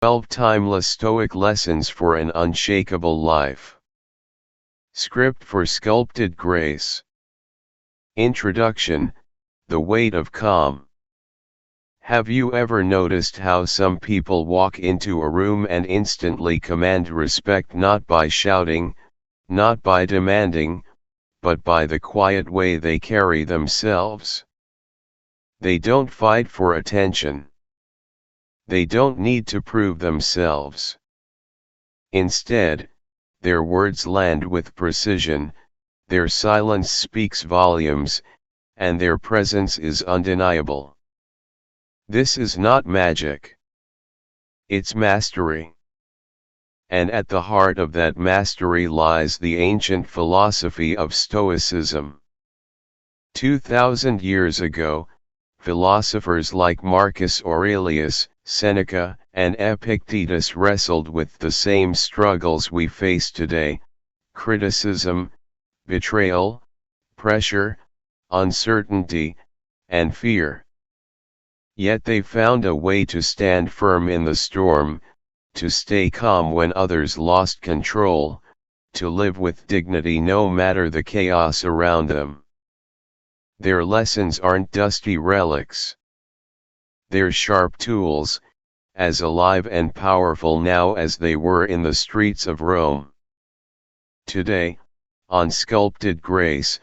12 timeless Stoic lessons for an unshakable life. Script for sculpted grace. Introduction: the weight of calm. Have you ever noticed how some people walk into a room and instantly command respect, not by shouting, not by demanding, but by the quiet way they carry themselves? They don't fight for attention. They don't need to prove themselves. Instead, their words land with precision, their silence speaks volumes, and their presence is undeniable. This is not magic. It's mastery. And at the heart of that mastery lies the ancient philosophy of Stoicism. 2,000 years ago, philosophers like Marcus Aurelius, Seneca, and Epictetus wrestled with the same struggles we face today: criticism, betrayal, pressure, uncertainty, and fear. Yet they found a way to stand firm in the storm, to stay calm when others lost control, to live with dignity no matter the chaos around them. Their lessons aren't dusty relics. They're sharp tools, as alive and powerful now as they were in the streets of Rome. Today, on Sculpted Grace,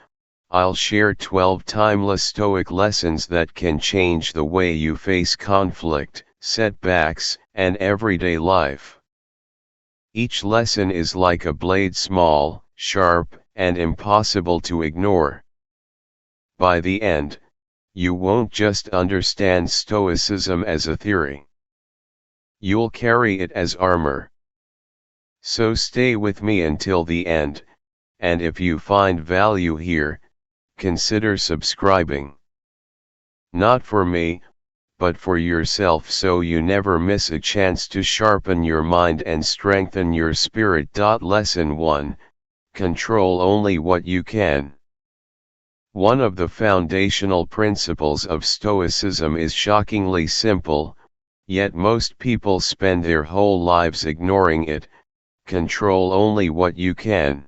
I'll share 12 timeless Stoic lessons that can change the way you face conflict, setbacks, and everyday life. Each lesson is like a blade, small, sharp, and impossible to ignore. By the end, you won't just understand Stoicism as a theory. You'll carry it as armor. So stay with me until the end, and if you find value here, consider subscribing. Not for me, but for yourself, so you never miss a chance to sharpen your mind and strengthen your spirit. Lesson 1: Control only what you can. One of the foundational principles of Stoicism is shockingly simple, yet most people spend their whole lives ignoring it: control only what you can.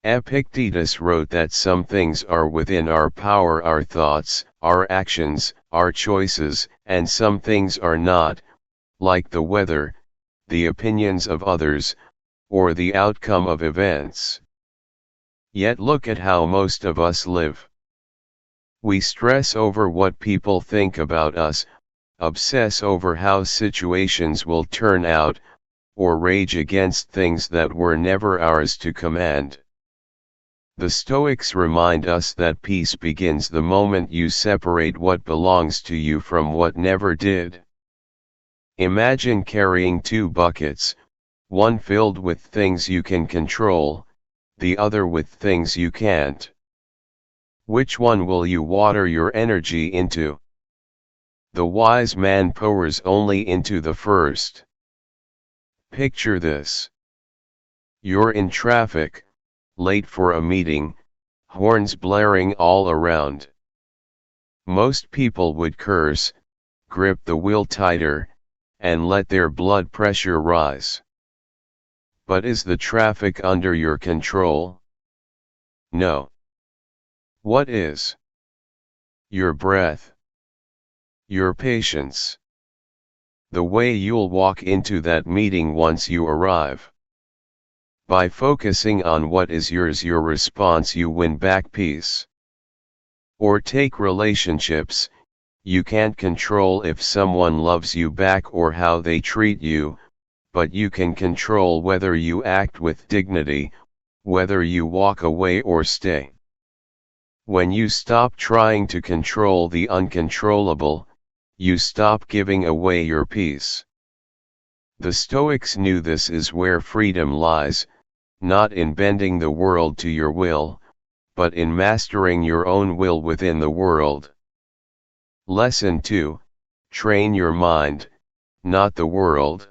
Epictetus wrote that some things are within our power: our thoughts, our actions, our choices, and some things are not, like the weather, the opinions of others, or the outcome of events. Yet look at how most of us live. We stress over what people think about us, obsess over how situations will turn out, or rage against things that were never ours to command. The Stoics remind us that peace begins the moment you separate what belongs to you from what never did. Imagine carrying two buckets, one filled with things you can control, the other with things you can't. Which one will you water your energy into? The wise man pours only into the first. Picture this. You're in traffic, late for a meeting, horns blaring all around. Most people would curse, grip the wheel tighter, and let their blood pressure rise. But is the traffic under your control? No. What is? Your breath. Your patience. The way you'll walk into that meeting once you arrive. By focusing on what is yours, your response, you win back peace. Or take relationships. You can't control if someone loves you back or how they treat you, but you can control whether you act with dignity, whether you walk away or stay. When you stop trying to control the uncontrollable, you stop giving away your peace. The Stoics knew this is where freedom lies, not in bending the world to your will, but in mastering your own will within the world. Lesson 2: Train your mind, not the world.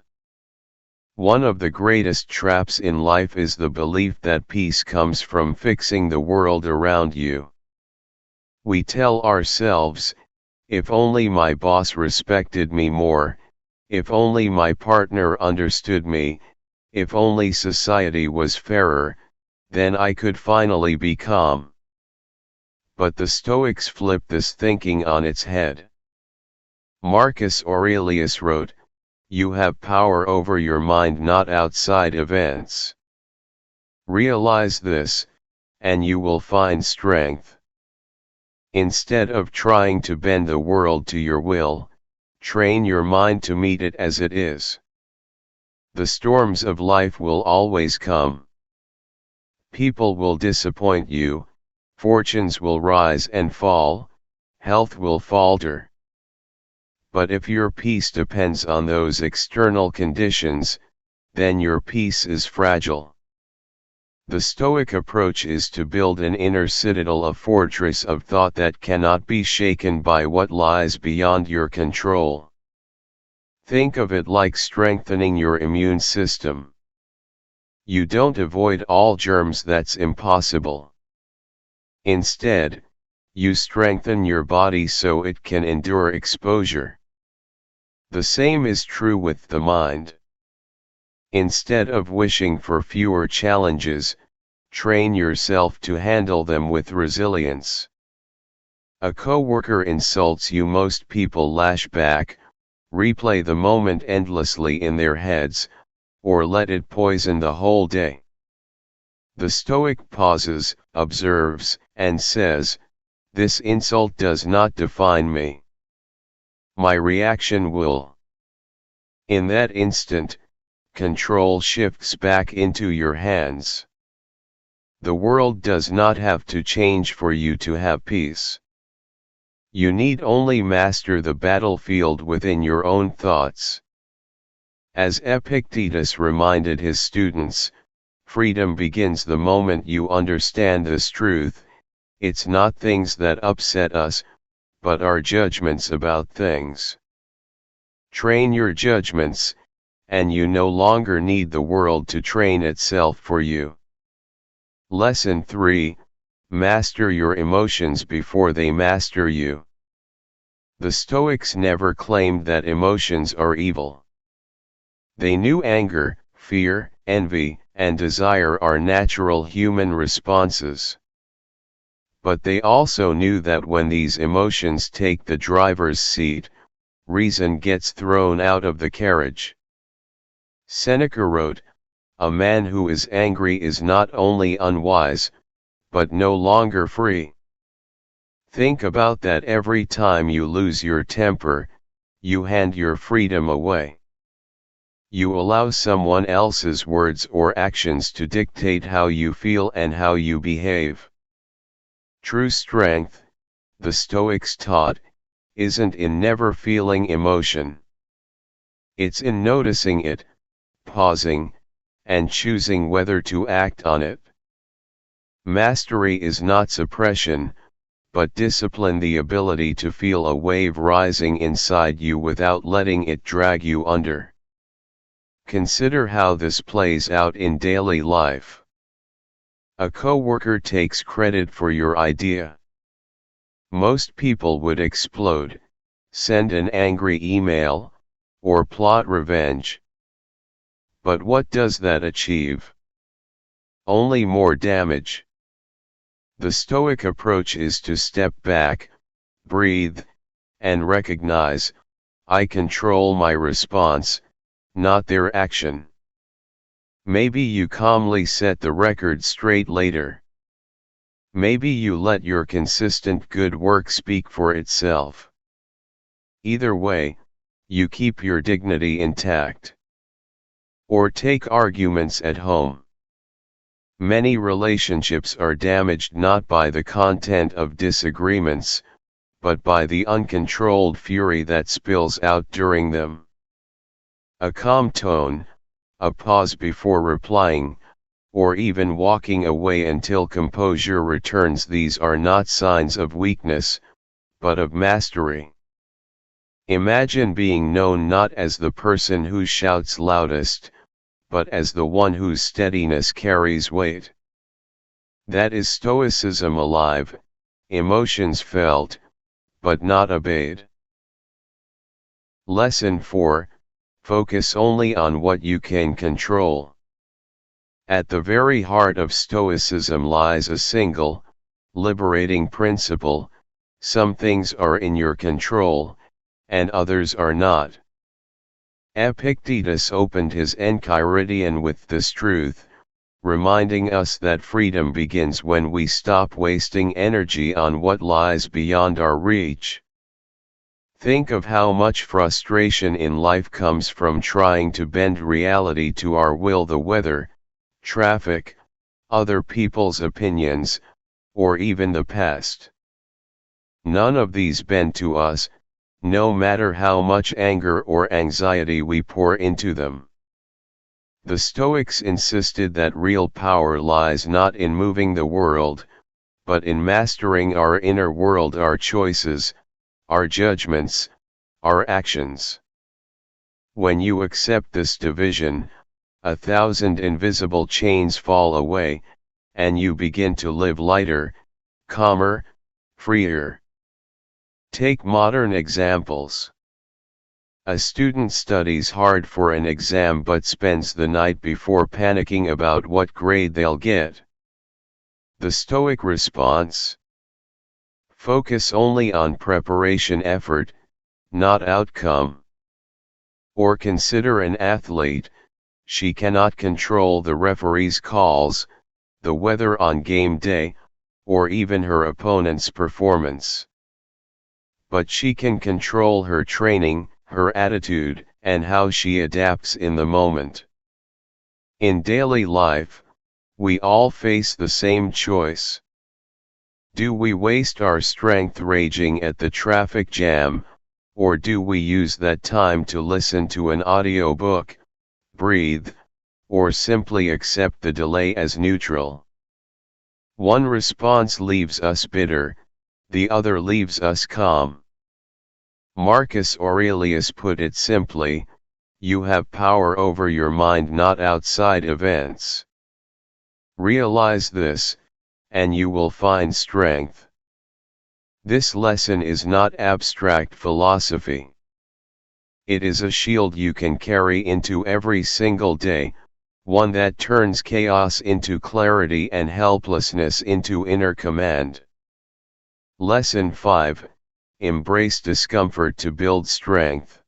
One of the greatest traps in life is the belief that peace comes from fixing the world around you. We tell ourselves, if only my boss respected me more, If only my partner understood me, if only society was fairer, then I could finally be calm. But the Stoics flip this thinking on its head. Marcus Aurelius wrote, "You have power over your mind, not outside events. Realize this, and you will find strength. Instead of trying to bend the world to your will, train your mind to meet it as it is. The storms of life will always come. People will disappoint you, fortunes will rise and fall, health will falter. But if your peace depends on those external conditions, then your peace is fragile." The Stoic approach is to build an inner citadel, a fortress of thought that cannot be shaken by what lies beyond your control. Think of it like strengthening your immune system. You don't avoid all germs, that's impossible. Instead, you strengthen your body so it can endure exposure. The same is true with the mind. Instead of wishing for fewer challenges, train yourself to handle them with resilience. A coworker insults you, most people lash back, replay the moment endlessly in their heads, or let it poison the whole day. The Stoic pauses, observes, and says, "This insult does not define me. My reaction will." In that instant, control shifts back into your hands. The world does not have to change for you to have peace. You need only master the battlefield within your own thoughts. As Epictetus reminded his students, freedom begins the moment you understand this truth: it's not things that upset us, but our judgments about things. Train your judgments, and you no longer need the world to train itself for you. Lesson 3: Master your emotions before they master you. The Stoics never claimed that emotions are evil. They knew anger, fear, envy, and desire are natural human responses. But they also knew that when these emotions take the driver's seat, reason gets thrown out of the carriage. Seneca wrote, "A man who is angry is not only unwise, but no longer free." Think about that. Every time you lose your temper, you hand your freedom away. You allow someone else's words or actions to dictate how you feel and how you behave. True strength, the Stoics taught, isn't in never feeling emotion. It's in noticing it, pausing, and choosing whether to act on it. Mastery is not suppression, but discipline, the ability to feel a wave rising inside you without letting it drag you under. Consider how this plays out in daily life. A coworker takes credit for your idea. Most people would explode, send an angry email, or plot revenge. But what does that achieve? Only more damage. The Stoic approach is to step back, breathe, and recognize, I control my response, not their action. Maybe you calmly set the record straight later. Maybe you let your consistent good work speak for itself. Either way, you keep your dignity intact. Or take arguments at home. Many relationships are damaged not by the content of disagreements, but by the uncontrolled fury that spills out during them. A calm tone, a pause before replying, or even walking away until composure returns, these are not signs of weakness, but of mastery. Imagine being known not as the person who shouts loudest, but as the one whose steadiness carries weight. That is Stoicism alive, emotions felt, but not obeyed. Lesson 4: Focus only on what you can control. At the very heart of Stoicism lies a single, liberating principle: some things are in your control, and others are not. Epictetus opened his Enchiridion with this truth, reminding us that freedom begins when we stop wasting energy on what lies beyond our reach. Think of how much frustration in life comes from trying to bend reality to our will: the weather, traffic, other people's opinions, or even the past. None of these bend to us, no matter how much anger or anxiety we pour into them. The Stoics insisted that real power lies not in moving the world, but in mastering our inner world: our choices, our judgments, our actions. When you accept this division, 1,000 invisible chains fall away, and you begin to live lighter, calmer, freer. Take modern examples. A student studies hard for an exam but spends the night before panicking about what grade they'll get. The Stoic response: focus only on preparation effort, not outcome. Or consider an athlete: she cannot control the referee's calls, the weather on game day, or even her opponent's performance. But she can control her training, her attitude, and how she adapts in the moment. In daily life, we all face the same choice. Do we waste our strength raging at the traffic jam, or do we use that time to listen to an audiobook, breathe, or simply accept the delay as neutral? One response leaves us bitter, the other leaves us calm. Marcus Aurelius put it simply: you have power over your mind, not outside events. Realize this, and you will find strength. This lesson is not abstract philosophy. It is a shield you can carry into every single day, one that turns chaos into clarity and helplessness into inner command. Lesson 5: Embrace discomfort to build strength.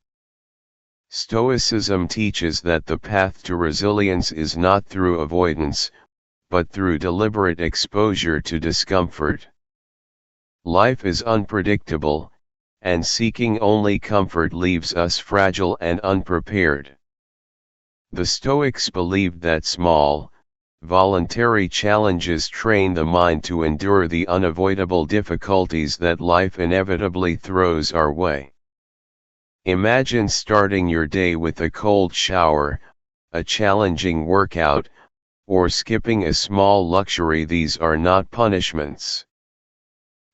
Stoicism teaches that the path to resilience is not through avoidance, but through deliberate exposure to discomfort. Life is unpredictable, and seeking only comfort leaves us fragile and unprepared. The Stoics believed that small, voluntary challenges train the mind to endure the unavoidable difficulties that life inevitably throws our way. Imagine starting your day with a cold shower, a challenging workout, or skipping a small luxury. These are not punishments.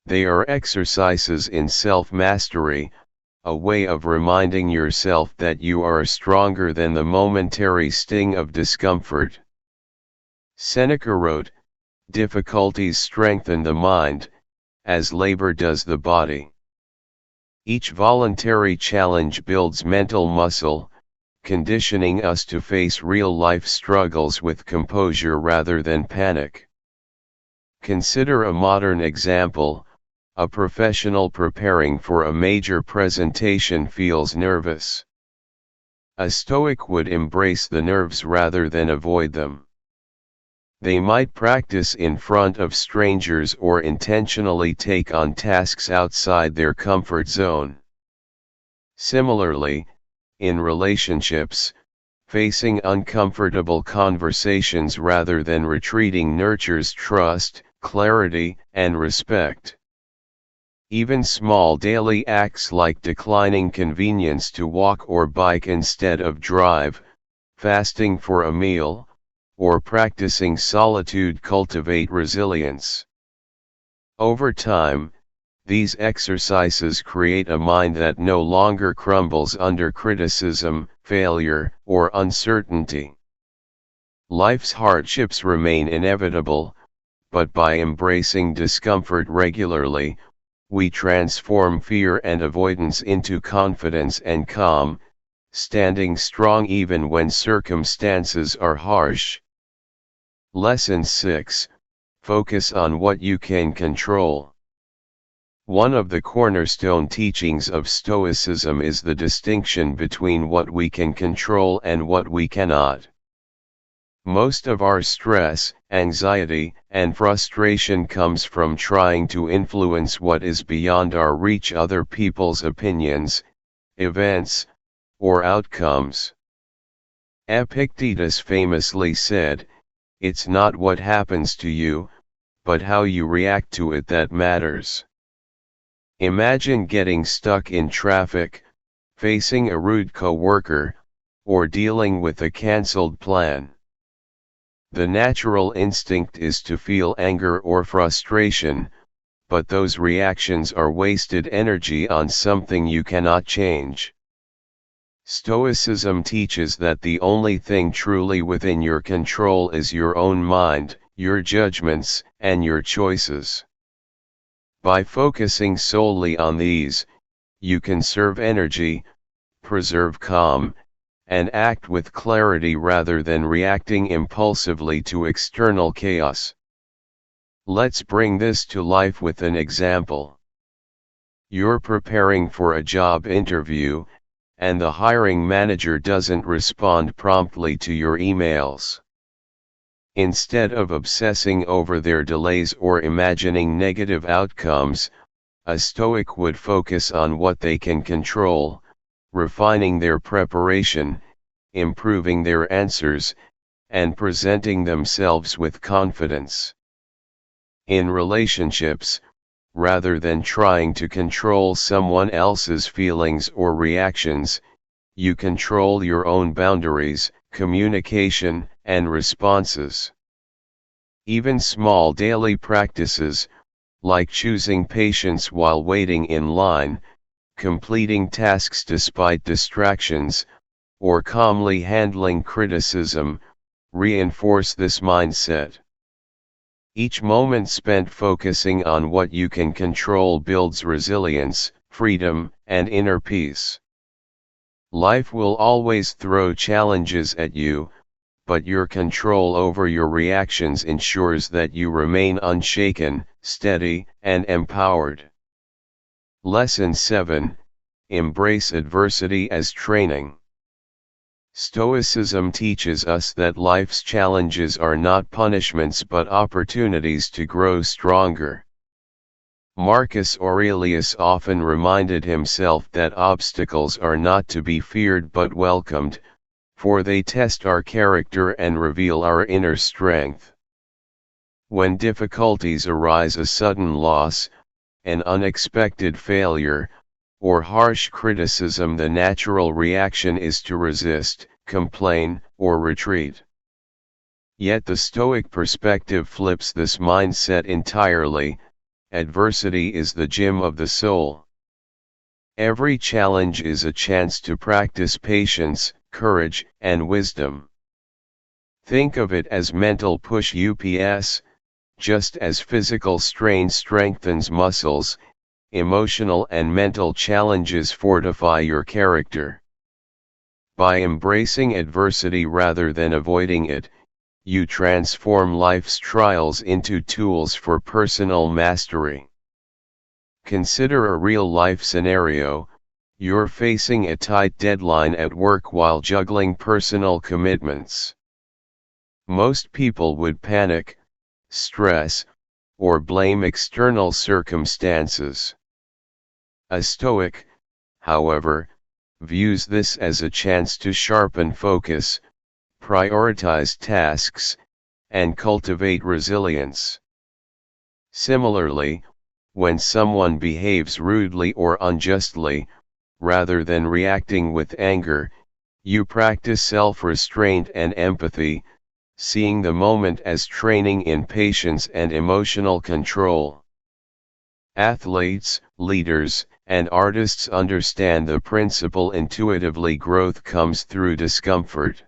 They are exercises in self-mastery, a way of reminding yourself that you are stronger than the momentary sting of discomfort. Seneca wrote, "Difficulties strengthen the mind, as labor does the body." Each voluntary challenge builds mental muscle, conditioning us to face real-life struggles with composure rather than panic. Consider a modern example: a professional preparing for a major presentation feels nervous. A Stoic would embrace the nerves rather than avoid them. They might practice in front of strangers or intentionally take on tasks outside their comfort zone. Similarly, in relationships, facing uncomfortable conversations rather than retreating nurtures trust, clarity, and respect. Even small daily acts like declining convenience to walk or bike instead of drive, fasting for a meal, or practicing solitude cultivate resilience. Over time, these exercises create a mind that no longer crumbles under criticism, failure, or uncertainty. Life's hardships remain inevitable, but by embracing discomfort regularly, we transform fear and avoidance into confidence and calm, standing strong even when circumstances are harsh. Lesson 6. Focus on what you can control. One of the cornerstone teachings of Stoicism is the distinction between what we can control and what we cannot. Most of our stress, anxiety, and frustration comes from trying to influence what is beyond our reach: other people's opinions, events, or outcomes. Epictetus famously said, "It's not what happens to you, but how you react to it that matters." Imagine getting stuck in traffic, facing a rude coworker, or dealing with a cancelled plan. The natural instinct is to feel anger or frustration, but those reactions are wasted energy on something you cannot change. Stoicism teaches that the only thing truly within your control is your own mind, your judgments, and your choices. By focusing solely on these, you conserve energy, preserve calm, and act with clarity rather than reacting impulsively to external chaos. Let's bring this to life with an example. You're preparing for a job interview, and the hiring manager doesn't respond promptly to your emails. Instead of obsessing over their delays or imagining negative outcomes, a Stoic would focus on what they can control, refining their preparation, improving their answers, and presenting themselves with confidence. In relationships, rather than trying to control someone else's feelings or reactions, you control your own boundaries, communication, and responses. Even small daily practices, like choosing patience while waiting in line, completing tasks despite distractions, or calmly handling criticism, reinforce this mindset. Each moment spent focusing on what you can control builds resilience, freedom, and inner peace. Life will always throw challenges at you, but your control over your reactions ensures that you remain unshaken, steady, and empowered. Lesson 7. Embrace adversity as training. Stoicism teaches us that life's challenges are not punishments but opportunities to grow stronger. Marcus Aurelius often reminded himself that obstacles are not to be feared but welcomed, for they test our character and reveal our inner strength. When difficulties arise, a sudden loss, an unexpected failure, or harsh criticism, the natural reaction is to resist, complain, or retreat. Yet the Stoic perspective flips this mindset entirely. Adversity is the gym of the soul. Every challenge is a chance to practice patience, courage, and wisdom. Think of it as mental push-ups, just as physical strain strengthens muscles, emotional and mental challenges fortify your character. By embracing adversity rather than avoiding it, you transform life's trials into tools for personal mastery. Consider a real-life scenario. You're facing a tight deadline at work while juggling personal commitments. Most people would panic, stress, or blame external circumstances. A Stoic, however, views this as a chance to sharpen focus, prioritize tasks, and cultivate resilience. Similarly, when someone behaves rudely or unjustly, rather than reacting with anger, you practice self-restraint and empathy, seeing the moment as training in patience and emotional control. Athletes, leaders, and artists understand the principle intuitively. Growth comes through discomfort.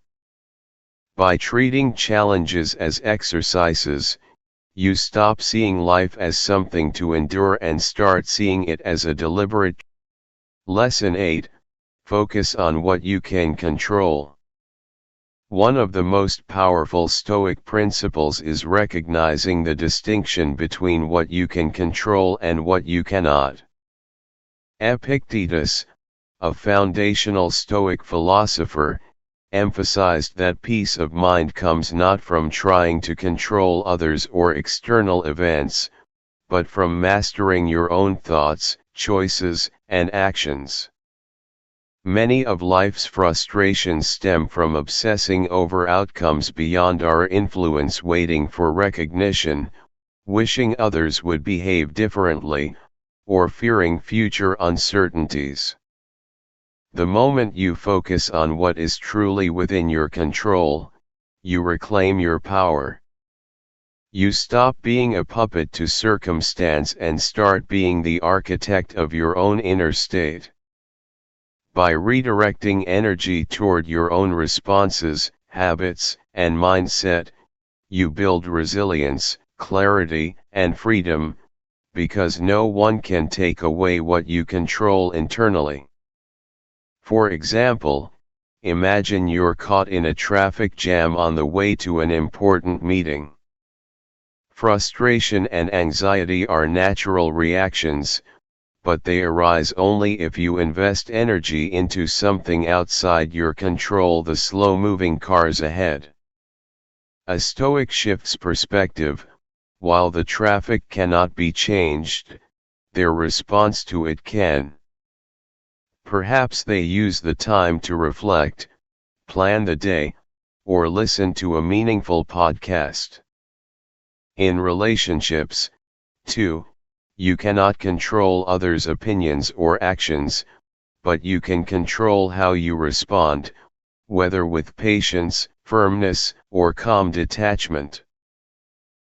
By treating challenges as exercises, you stop seeing life as something to endure and start seeing it as a deliberate. Lesson 8. Focus on what you can control. One of the most powerful Stoic principles is recognizing the distinction between what you can control and what you cannot. Epictetus, a foundational Stoic philosopher, emphasized that peace of mind comes not from trying to control others or external events, but from mastering your own thoughts, choices, and actions. Many of life's frustrations stem from obsessing over outcomes beyond our influence, waiting for recognition, wishing others would behave differently, or fearing future uncertainties. The moment you focus on what is truly within your control, you reclaim your power. You stop being a puppet to circumstance and start being the architect of your own inner state. By redirecting energy toward your own responses, habits, and mindset, you build resilience, clarity, and freedom, because no one can take away what you control internally. For example, imagine you're caught in a traffic jam on the way to an important meeting. Frustration and anxiety are natural reactions, but they arise only if you invest energy into something outside your control, the slow-moving cars ahead. A Stoic shifts perspective. While the traffic cannot be changed, their response to it can. Perhaps they use the time to reflect, plan the day, or listen to a meaningful podcast. In relationships, too, you cannot control others' opinions or actions, but you can control how you respond, whether with patience, firmness, or calm detachment.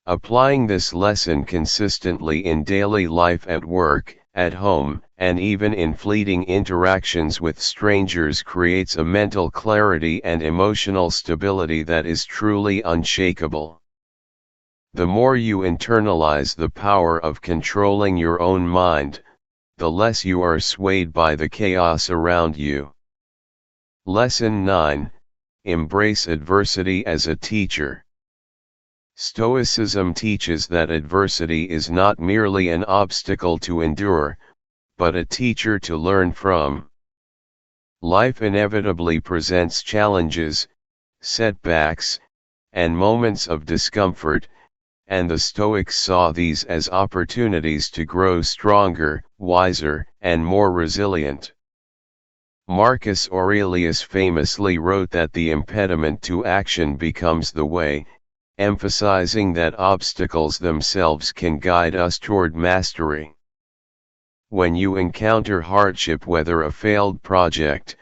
Applying this lesson consistently in daily life, at work, at home, and even in fleeting interactions with strangers creates a mental clarity and emotional stability that is truly unshakable. The more you internalize the power of controlling your own mind, the less you are swayed by the chaos around you. Lesson 9: Embrace adversity as a teacher. Stoicism teaches that adversity is not merely an obstacle to endure, but a teacher to learn from. Life inevitably presents challenges, setbacks, and moments of discomfort, and the Stoics saw these as opportunities to grow stronger, wiser, and more resilient. Marcus Aurelius famously wrote that the impediment to action becomes the way, emphasizing that obstacles themselves can guide us toward mastery. When you encounter hardship, whether a failed project,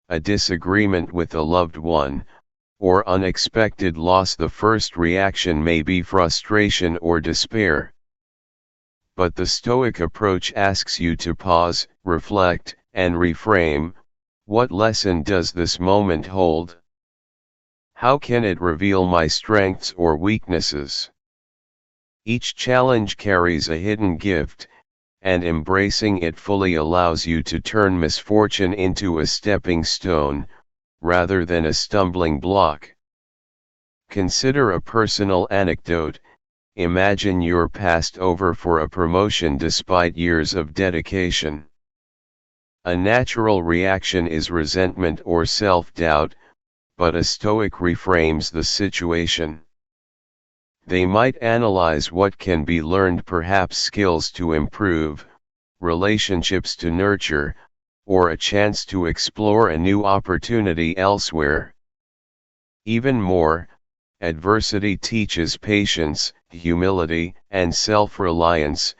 a disagreement with a loved one, or unexpected loss, the first reaction may be frustration or despair. But the Stoic approach asks you to pause, reflect, and reframe. What lesson does this moment hold? How can it reveal my strengths or weaknesses? Each challenge carries a hidden gift, and embracing it fully allows you to turn misfortune into a stepping stone, rather than a stumbling block. Consider a personal anecdote. Imagine you're passed over for a promotion despite years of dedication. A natural reaction is resentment or self-doubt, but a Stoic reframes the situation. They might analyze what can be learned, perhaps skills to improve, relationships to nurture, or a chance to explore a new opportunity elsewhere. Even more, adversity teaches patience, humility, and self-reliance,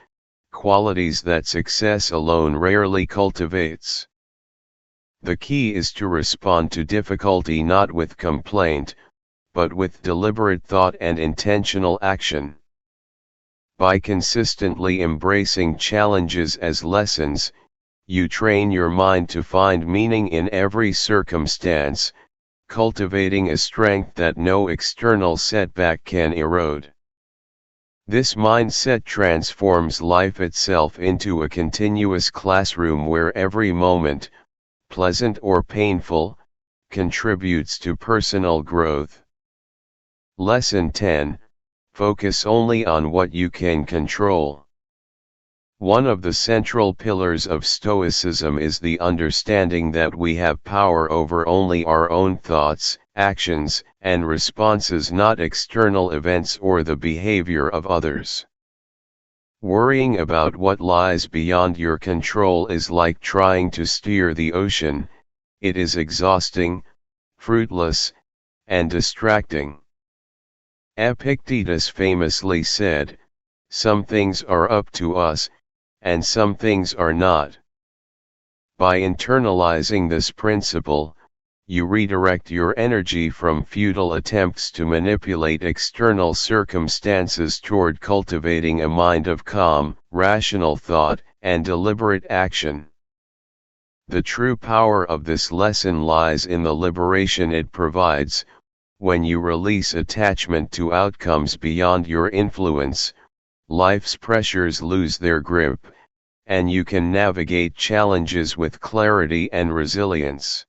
qualities that success alone rarely cultivates. The key is to respond to difficulty not with complaint, but with deliberate thought and intentional action. By consistently embracing challenges as lessons, you train your mind to find meaning in every circumstance, cultivating a strength that no external setback can erode. This mindset transforms life itself into a continuous classroom where every moment, pleasant or painful, contributes to personal growth. Lesson 10. Focus only on what you can control. One of the central pillars of Stoicism is the understanding that we have power over only our own thoughts, actions, and responses, not external events or the behavior of others. Worrying about what lies beyond your control is like trying to steer the ocean. It is exhausting, fruitless, and distracting. Epictetus famously said, "Some things are up to us, and some things are not." By internalizing this principle, you redirect your energy from futile attempts to manipulate external circumstances toward cultivating a mind of calm, rational thought, and deliberate action. The true power of this lesson lies in the liberation it provides. When you release attachment to outcomes beyond your influence, life's pressures lose their grip, and you can navigate challenges with clarity and resilience.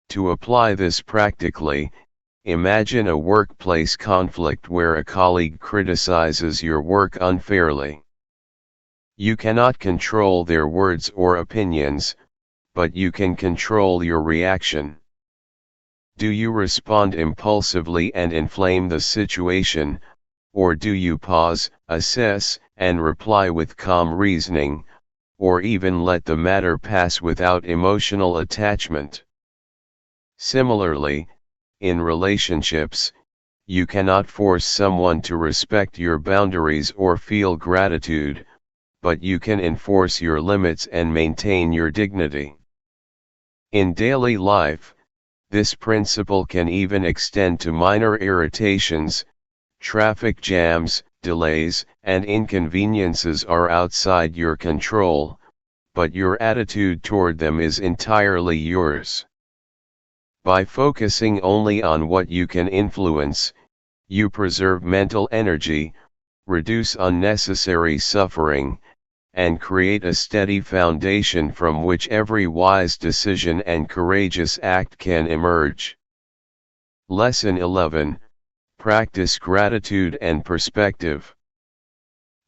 To apply this practically, imagine a workplace conflict where a colleague criticizes your work unfairly. You cannot control their words or opinions, but you can control your reaction. Do you respond impulsively and inflame the situation, or do you pause, assess, and reply with calm reasoning, or even let the matter pass without emotional attachment? Similarly, in relationships, you cannot force someone to respect your boundaries or feel gratitude, but you can enforce your limits and maintain your dignity. In daily life, this principle can even extend to minor irritations. Traffic jams, delays, and inconveniences are outside your control, but your attitude toward them is entirely yours. By focusing only on what you can influence, you preserve mental energy, reduce unnecessary suffering, and create a steady foundation from which every wise decision and courageous act can emerge. Lesson 11. Practice gratitude and perspective.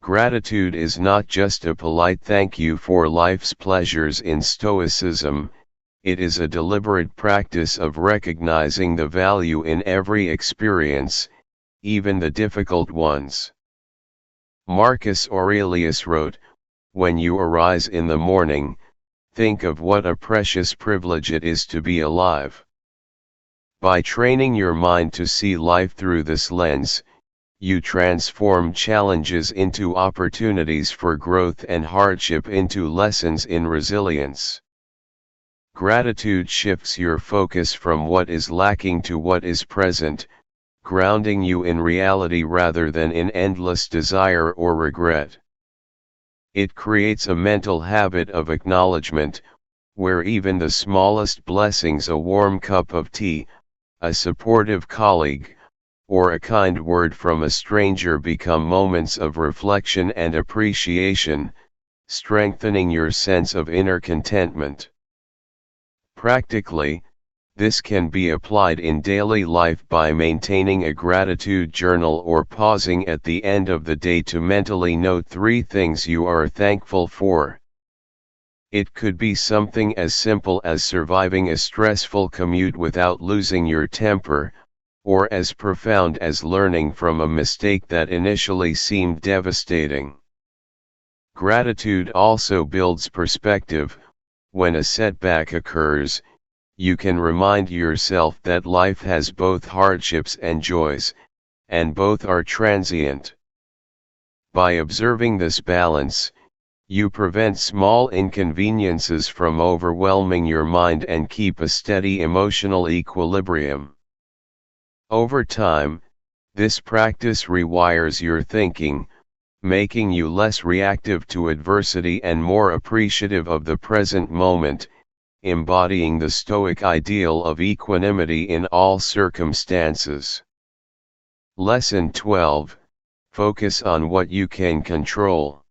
Gratitude is not just a polite thank you for life's pleasures in Stoicism, it is a deliberate practice of recognizing the value in every experience, even the difficult ones. Marcus Aurelius wrote, "When you arise in the morning, think of what a precious privilege it is to be alive." By training your mind to see life through this lens, you transform challenges into opportunities for growth and hardship into lessons in resilience. Gratitude shifts your focus from what is lacking to what is present, grounding you in reality rather than in endless desire or regret. It creates a mental habit of acknowledgement, where even the smallest blessings, a warm cup of tea, a supportive colleague, or a kind word from a stranger, become moments of reflection and appreciation, strengthening your sense of inner contentment. Practically, this can be applied in daily life by maintaining a gratitude journal or pausing at the end of the day to mentally note 3 things you are thankful for. It could be something as simple as surviving a stressful commute without losing your temper, or as profound as learning from a mistake that initially seemed devastating. Gratitude also builds perspective. When a setback occurs, you can remind yourself that life has both hardships and joys, and both are transient. By observing this balance, you prevent small inconveniences from overwhelming your mind and keep a steady emotional equilibrium. Over time, this practice rewires your thinking, making you less reactive to adversity and more appreciative of the present moment, embodying the Stoic ideal of equanimity in all circumstances. Lesson 12. Focus on what you can control.